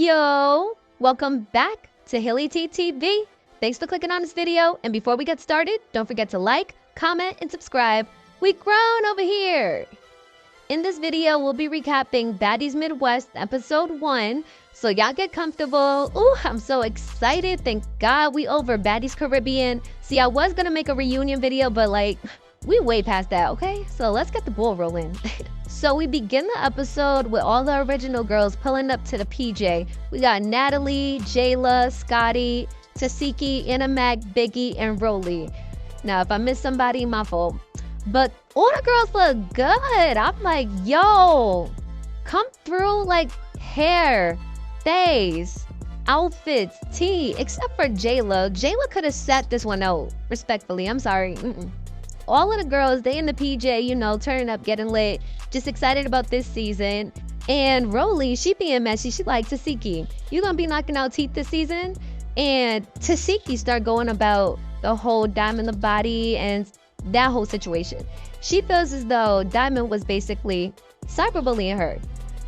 Yo, welcome back to Hilly T TV. Thanks for clicking on this video. And before we get started, don't forget to like, comment, and subscribe. We grown over here. In this video, we'll be recapping Baddies Midwest episode 1. So y'all get comfortable. Ooh, I'm so excited. Thank God we over Baddies Caribbean. See, I was gonna make a reunion video, but we way past that, okay? So let's get the ball rolling. So we begin the episode with all the original girls pulling up to the PJ. We got Natalie, Jayla, Scotty, Tasiki, Anna Mac, Biggie, and Rolly. Now, if I missed somebody, my fault. But all the girls look good. I'm like, yo, come through like hair, face, outfits, tea, except for Jayla. Jayla could have sat this one out, respectfully. I'm sorry. All of the girls, they in the PJ, you know, turning up, getting lit, just excited about this season. And Rolly, she being messy. She like, Tasiki, you gonna be knocking out teeth this season? And Tasiki start going about the whole Diamond the body and that whole situation. She feels as though Diamond was basically cyberbullying her.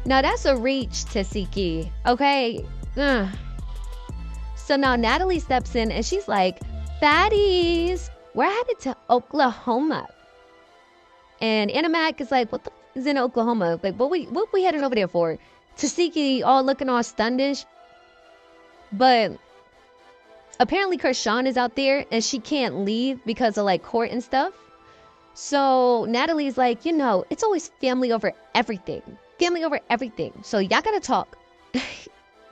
Now that's a reach, Tasiki, okay? Ugh. So now Natalie steps in and she's like, Baddies, we're headed to Oklahoma. And Anna Mac is like, what the f is in Oklahoma? Like, what we heading over there for? Tasiki all looking all stundish. But apparently Krishan is out there and she can't leave because of like court and stuff. So Natalie's like, you know, it's always family over everything. Family over everything. So y'all gotta talk.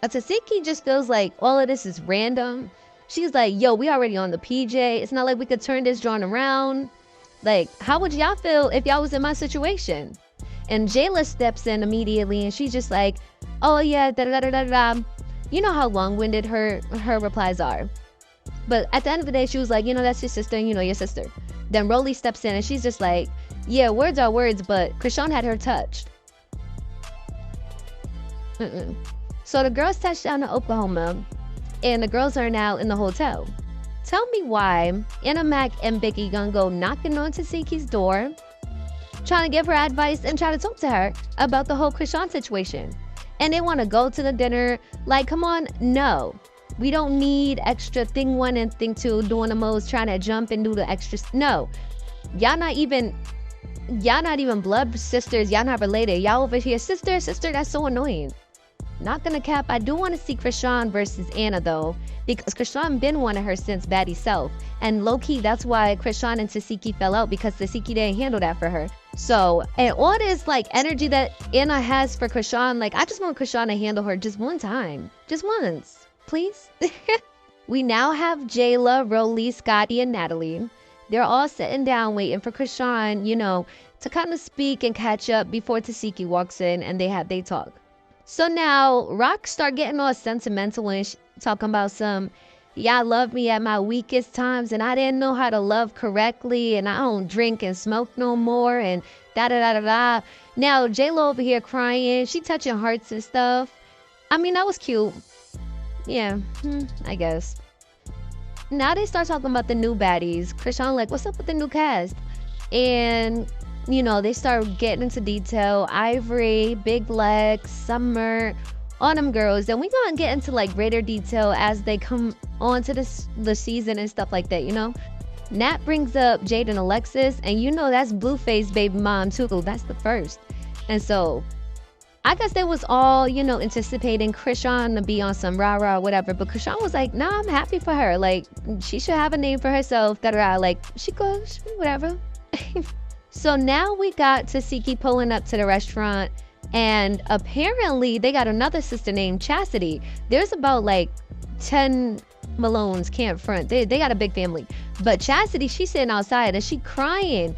Tasiki just feels like all of this is random. She's like, yo, we already on the PJ. It's not like we could turn this drawing around. Like, how would y'all feel if y'all was in my situation? And Jayla steps in immediately and she's just like, oh yeah, da da da da da. You know how long-winded her replies are. But at the end of the day, she was like, you know, that's your sister and you know your sister. Then Rolly steps in and she's just like, yeah, words are words, but Krishan had her touched. So the girls touched down to Oklahoma. And the girls are now in the hotel. Tell me why Anna Mac and Biggie gonna go knocking on Tasiki's door, trying to give her advice and try to talk to her about the whole Krishan situation. And they want to go to the dinner. Like, come on, no. We don't need extra thing one and thing two, doing the most, trying to jump and do the extras. No. Y'all not even blood sisters. Y'all not related. Y'all over here, sister, that's so annoying. Not gonna cap, I do want to see Krishan versus Anna though, because Krishan been wanting her since Baddie Self. And low-key, that's why Krishan and Tasiki fell out, because Tasiki didn't handle that for her. So, and all this like energy that Anna has for Krishan, like I just want Krishan to handle her just one time. Just once, please. We now have Jayla, Rolly, Scotty, and Natalie. They're all sitting down waiting for Krishan, you know, to kind of speak and catch up before Tasiki walks in and they talk. So now Rock start getting all sentimental and talking about some, y'all love me at my weakest times and I didn't know how to love correctly and I don't drink and smoke no more and da da da da da. Now J-Lo over here crying, she touching hearts and stuff. I mean, that was cute. Yeah, I guess. Now they start talking about the new baddies. Krishan like, what's up with the new cast? And you know, they start getting into detail. Ivory, Big Legs, Summer, all them girls. Then we gonna get into like greater detail as they come on to the season and stuff like that, you know? Nat brings up Jade and Alexis, and you know that's Blueface baby mom too. That's the first. And so I guess they was all, you know, anticipating Krishan to be on some rah-rah or whatever. But Krishan was like, nah, I'm happy for her. Like, she should have a name for herself. Da-da-da. Like, she goes, whatever. So now we got Tasiki pulling up to the restaurant, and apparently they got another sister named Chastity. There's about like 10 Malones, can't front. They got a big family. But Chastity, she's sitting outside and she crying.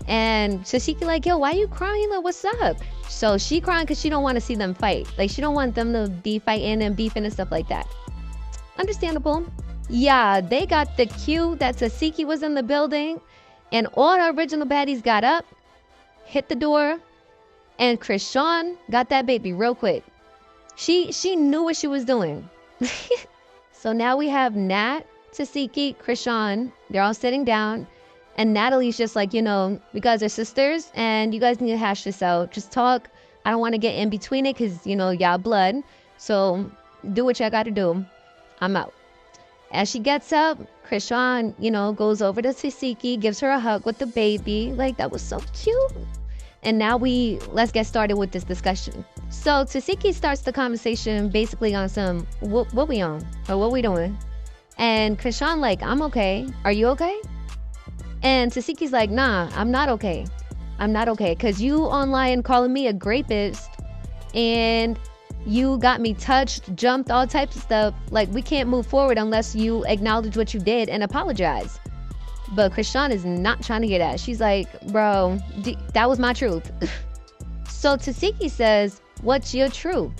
And Tasiki like, yo, why you crying? Like, what's up? So she crying because she don't want to see them fight. Like, she don't want them to be fighting and beefing and stuff like that. Understandable. Yeah, they got the cue that Tasiki was in the building. And all the original baddies got up, hit the door, and Krishan got that baby real quick. She knew what she was doing. So now we have Nat, Tasiki, Krishan. They're all sitting down. And Natalie's just like, you know, you guys are sisters and you guys need to hash this out. Just talk. I don't want to get in between it because, you know, y'all blood. So Do what you gotta do. I'm out. As she gets up, Krishan, goes over to Tasiki, gives her a hug with the baby. Like, that was so cute. And now let's get started with this discussion. So Tasiki starts the conversation basically on some, what we on? Or what we doing? And Krishan like, I'm okay. Are you okay? And Tasiki's like, nah, I'm not okay. I'm not okay. Because you online calling me a rapist and you got me touched, jumped, all types of stuff. Like, we can't move forward unless you acknowledge what you did and apologize. But Krishan is not trying to hear that. She's like, bro, that was my truth. So Tasiki says, what's your truth?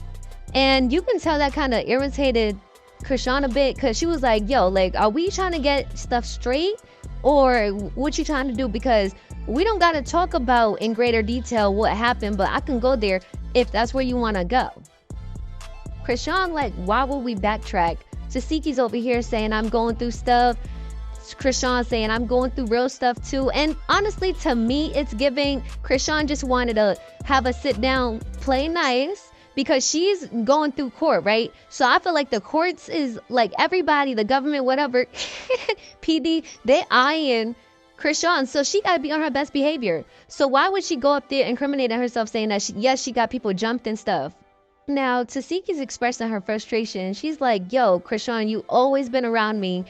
And you can tell that kind of irritated Krishan a bit, because she was like, yo, like, are we trying to get stuff straight? Or what you trying to do? Because we don't got to talk about in greater detail what happened, but I can go there if that's where you want to go. Krishan like, why would we backtrack? Tasiki's over here saying I'm going through stuff. Krishan saying I'm going through real stuff too. And honestly, to me, it's giving Krishan just wanted to have a sit down, play nice, because she's going through court, right? So I feel like the courts is like everybody, the government, whatever, PD, they eyeing Krishan. So she got to be on her best behavior. So why would she go up there incriminating herself saying that, yes, she got people jumped and stuff? Now, Tasiki's expressing her frustration. She's like, yo, Krishan, you always been around me.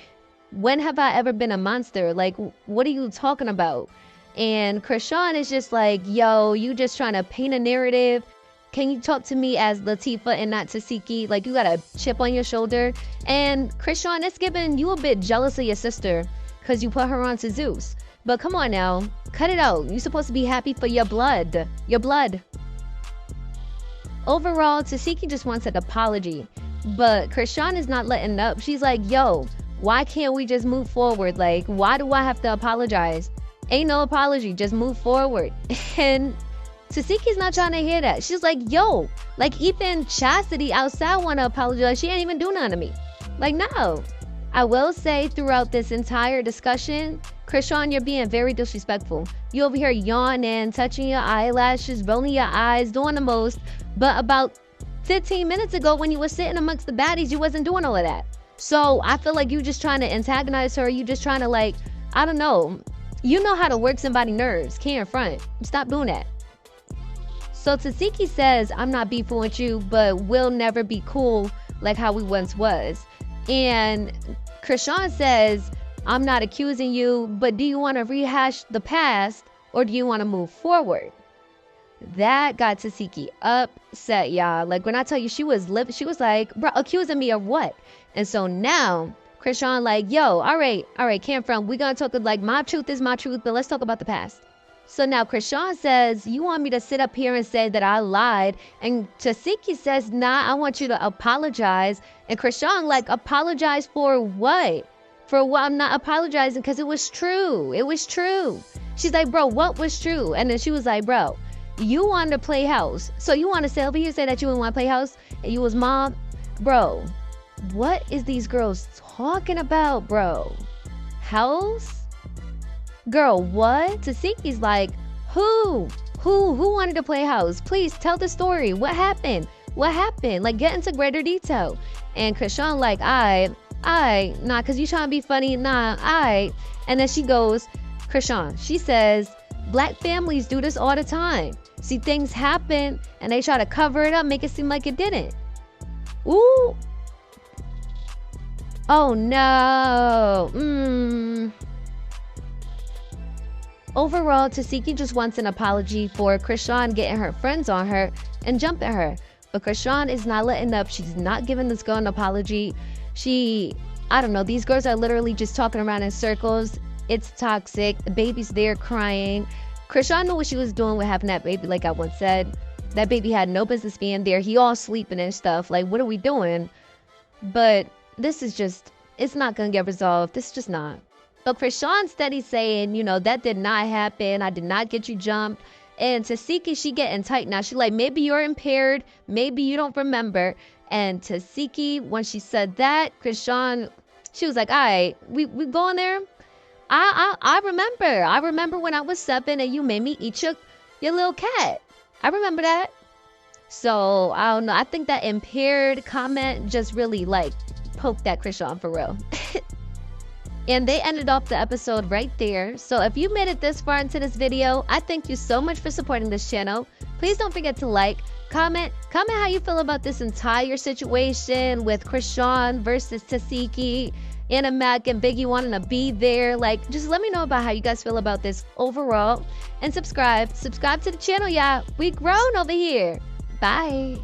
When have I ever been a monster? Like, what are you talking about? And Krishan is just like, yo, you just trying to paint a narrative. Can you talk to me as Latifah and not Tasiki? Like, you got a chip on your shoulder. And Krishan, it's giving you a bit jealous of your sister because you put her on to Zeus. But come on now, cut it out. You're supposed to be happy for your blood. Your blood. Overall, Tasiki just wants an apology, but Krishan is not letting up. She's like, yo, why can't we just move forward? Like, why do I have to apologize? Ain't no apology, just move forward. And Tasiki's not trying to hear that. She's like, yo, like even Chastity outside want to apologize. She ain't even do nothing to me. Like, no. I will say throughout this entire discussion, Krishan, you're being very disrespectful. You over here yawning, touching your eyelashes, rolling your eyes, doing the most. But about 15 minutes ago when you were sitting amongst the baddies, you wasn't doing all of that. So I feel like you just trying to antagonize her. You just trying to, like, I don't know. You know how to work somebody's nerves. Can't front. Stop doing that. So Tasiki says, I'm not beefing with you, but we'll never be cool like how we once was. And Krishan says, I'm not accusing you, but do you want to rehash the past or do you want to move forward? That got Tasiki upset, y'all. Like, when I tell you she was like, bro, accusing me of what? And so now Krishan like, yo, all right, can't front. We're going to talk like my truth is my truth, but let's talk about the past. So now Krishan says, you want me to sit up here and say that I lied? And Tasiki says, nah, I want you to apologize. And Krishan like, apologize for what? For what? I'm not apologizing because it was true. It was true. She's like, bro, what was true? And then she was like, bro, you wanted to play house. So you want to say over here, say that you didn't want to play house and you was mom? Bro, what is these girls talking about, bro? House? Girl, what? Tasiki's like, who wanted to play house? Please tell the story. What happened? Like, get into greater detail. And Krishan like, nah, cause you trying to be funny. Nah, and then she goes, Krishan, she says, black families do this all the time. See, things happen and they try to cover it up, make it seem like it didn't. Ooh. Oh no. Overall, Tasiki just wants an apology for Krishan getting her friends on her and jumping her. But Krishan is not letting up. She's not giving this girl an apology. I don't know, these girls are literally just talking around in circles. It's toxic. The baby's there crying. Krishan knew what she was doing with having that baby, like I once said. That baby had no business being there. He all sleeping and stuff. Like, what are we doing? But this is just, it's not going to get resolved. This is just not. But Krishan steady saying, that did not happen. I did not get you jumped. And Tasiki, she getting tight now. She like, maybe you're impaired. Maybe you don't remember. And Tasiki, when she said that, Krishan, she was like, all right, we going there? I remember. I remember when I was 7 and you made me eat your little cat. I remember that. So I don't know. I think that impaired comment just really like poked that Krishan for real. And they ended off the episode right there. So if you made it this far into this video, I thank you so much for supporting this channel. Please don't forget to like, comment how you feel about this entire situation with Krishan versus Tasiki, Anna Mac and Biggie wanting to be there. Like, just let me know about how you guys feel about this overall. And subscribe to the channel, y'all. We grown over here. Bye.